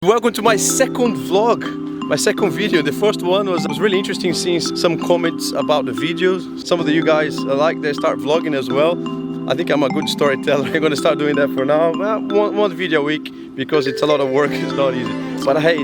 Welcome to my second vlog, my second video. The first one was really interesting, seeing some comments about the videos. Some of you guys they start vlogging as well. I think I'm a good storyteller. I'm going to start doing that for now. One video a week because it's a lot of work. It's not easy. But hey,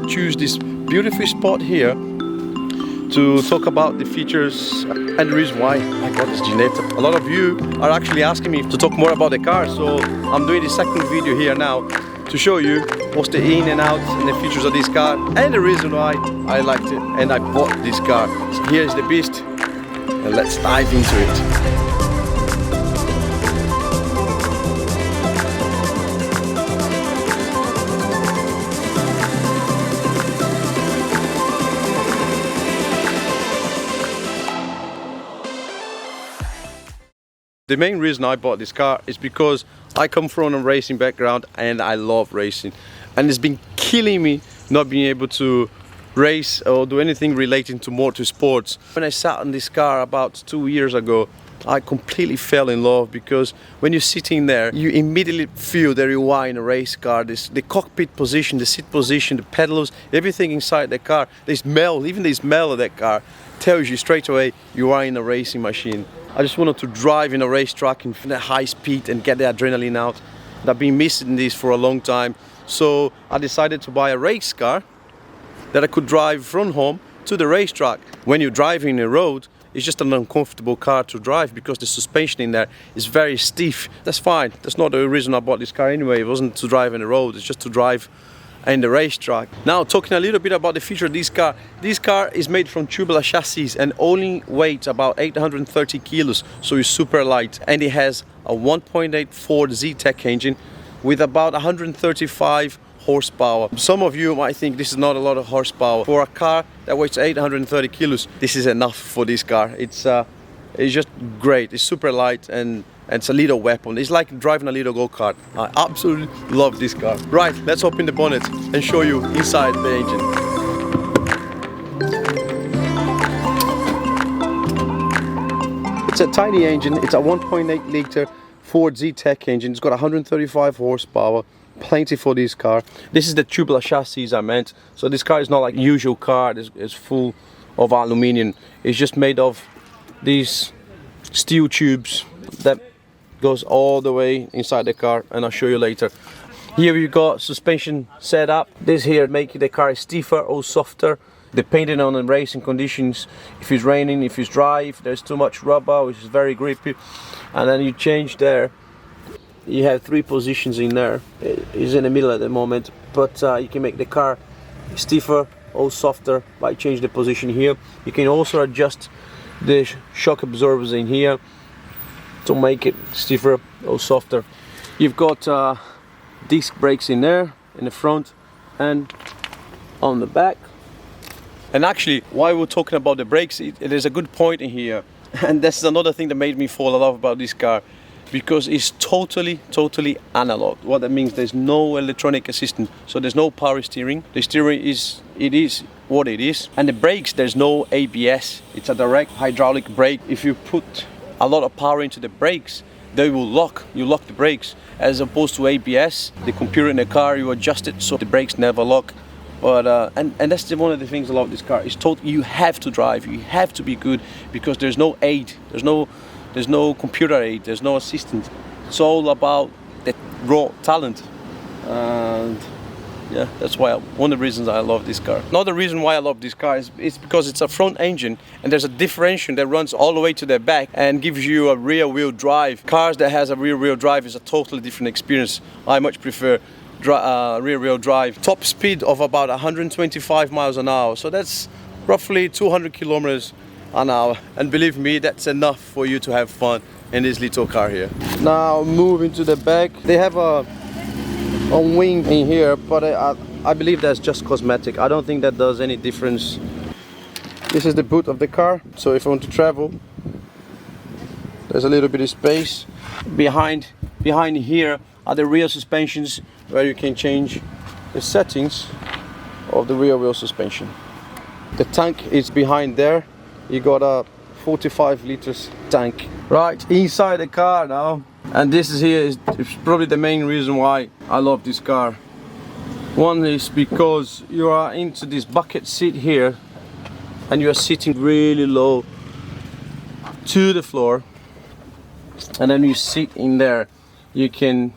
choose this beautiful spot here to talk about the features and the reason why I got this Ginetta. A lot of you are actually asking me to talk more about the car, so I'm doing the second video here now to show you what's the in and out and the features of this car and the reason why I liked it and I bought this car. So here's the beast and let's dive into it. The main reason I bought this car is because I come from a racing background and I love racing, and it's been killing me not being able to race or do anything relating to motorsports. When I sat in this car about 2 years ago, I completely fell in love, because when you're sitting there you immediately feel that you are in a race car. The cockpit position, the seat position, the pedals, everything inside the car, the smell, even the smell of that car tells you straight away you are in a racing machine. I just wanted to drive in a racetrack in high speed and get the adrenaline out. And I've been missing this for a long time, so I decided to buy a race car that I could drive from home to the racetrack. When you're driving the road, it's just an uncomfortable car to drive because the suspension in there is very stiff. That's fine. That's not the reason I bought this car anyway. It wasn't to drive on the road, it's just to drive in the racetrack. Now, talking a little bit about the feature of this car. This car is made from tubular chassis and only weighs about 830 kilos, so it's super light. And it has a 1.8 Ford Z-Tech engine with about 135 horsepower. Some of you might think this is not a lot of horsepower. For a car that weighs 830 kilos, this is enough for this car. It's just great. It's super light and it's a little weapon. It's like driving a little go-kart. I absolutely love this car. Right, let's open the bonnet and show you inside the engine. It's a tiny engine. It's a 1.8 liter Ford Z-Tech engine. It's got 135 horsepower. Plenty for this car. This is the tubular chassis I meant. So this car is not like usual car. It's full of aluminium. It's just made of these steel tubes that goes all the way inside the car, and I'll show you later. Here you got suspension set up. This here make the car stiffer or softer depending on the racing conditions. If it's raining, if it's dry, if there's too much rubber, which is very grippy. And then you change there. You have 3 positions in there. It's in the middle at the moment, but you can make the car stiffer or softer by changing the position here. You can also adjust the shock absorbers in here to make it stiffer or softer. You've got disc brakes in there, in the front and on the back. And actually, while we're talking about the brakes, there's a good point in here, and that's another thing that made me fall in love about this car, because it's totally analog. What that means, there's no electronic assistant, so there's no power steering. The steering is what it is, and the brakes, there's no ABS. It's a direct hydraulic brake. If you put a lot of power into the brakes, they will lock. You lock the brakes, as opposed to ABS. The computer in the car, you adjust it so the brakes never lock. But and that's one of the things I love this car. It's you have to drive. You have to be good, because there's no aid. There's no computer aid. There's no assistant. It's all about the raw talent. And yeah, that's why one of the reasons I love this car. Another reason why I love this car is because it's a front engine and there's a differential that runs all the way to the back and gives you a rear wheel drive. Cars that has a rear wheel drive is a totally different experience. I much prefer rear wheel drive. Top speed of about 125 miles an hour. So that's roughly 200 kilometers an hour. And believe me, that's enough for you to have fun in this little car here. Now moving to the back, they have a wing in here, but I believe that's just cosmetic. I don't think that does any difference. This is the boot of the car, so if I want to travel, there's a little bit of space. Behind here are the rear suspensions, where you can change the settings of the rear wheel suspension. The tank is behind there. You got a 45 liters tank. Right, inside the car now. And this is probably the main reason why I love this car. One is because you are into this bucket seat here and you are sitting really low to the floor, and then you sit in there, you can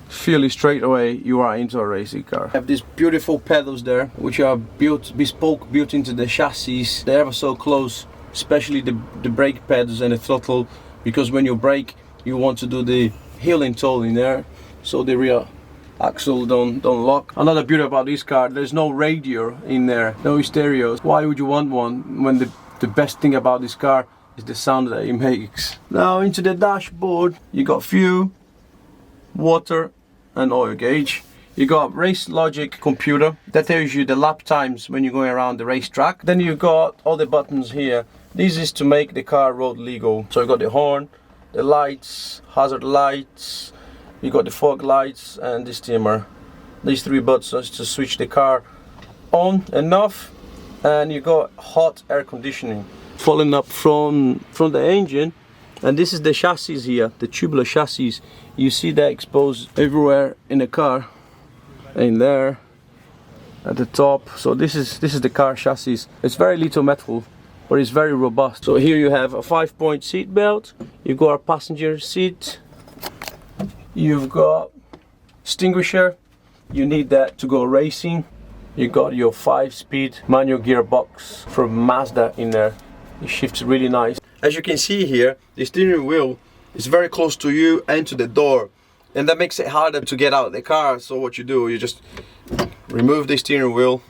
feel it straight away you are into a racing car. I have these beautiful pedals there which are bespoke, built into the chassis. They're ever so close, especially the brake pedals and the throttle, because when you brake you want to do the heel and toe in there so the rear axle don't lock. Another beauty about this car, there's no radio in there, no stereos. Why would you want one when the best thing about this car is the sound that it makes? Now into the dashboard, you got fuel, water and oil gauge. You got race logic computer that tells you the lap times when you're going around the racetrack. Then you got all the buttons here. This is to make the car road legal. So you got the horn, the lights, hazard lights, you got the fog lights and the dimmer. These three buttons to switch the car on and off, and you got hot air conditioning. Falling up from the engine, and this is the chassis here, the tubular chassis. You see that exposed everywhere in the car, in there at the top. So this is the car chassis. It's very little metal, but it's very robust. So here you have a 5-point seat belt, you've got a passenger seat, you've got extinguisher, you need that to go racing. You got your 5-speed manual gearbox from Mazda in there. It shifts really nice. As you can see here, the steering wheel is very close to you and to the door, and that makes it harder to get out of the car. So what you do, you just remove the steering wheel,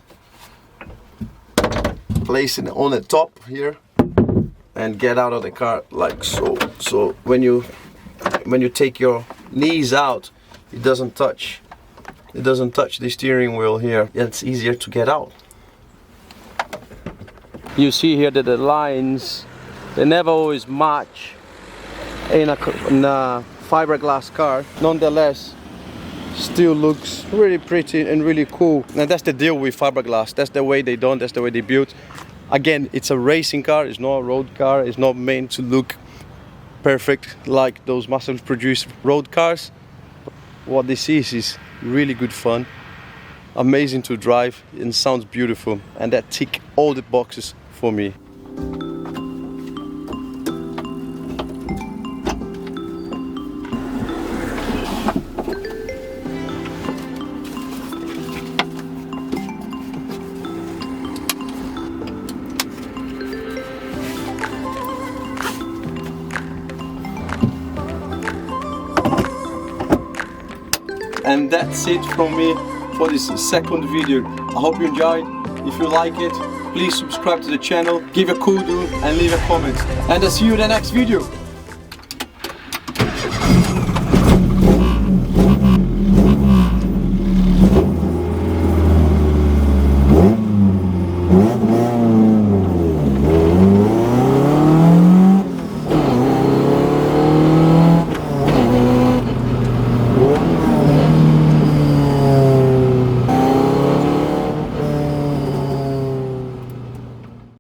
place it on the top here and get out of the car like so. So when you take your knees out, it doesn't touch the steering wheel here. It's easier to get out. You see here that the lines, they never always match in a fiberglass car. Nonetheless, still looks really pretty and really cool. And that's the deal with fiberglass. That's the way they done, that's the way they built. Again, it's a racing car, it's not a road car. It's not meant to look perfect like those mass-produced road cars. What this is really good fun, amazing to drive, and sounds beautiful, and that tick all the boxes for me. And that's it from me for this second video. I hope you enjoyed. If you like it, please subscribe to the channel, give a kudos and leave a comment. And I'll see you in the next video.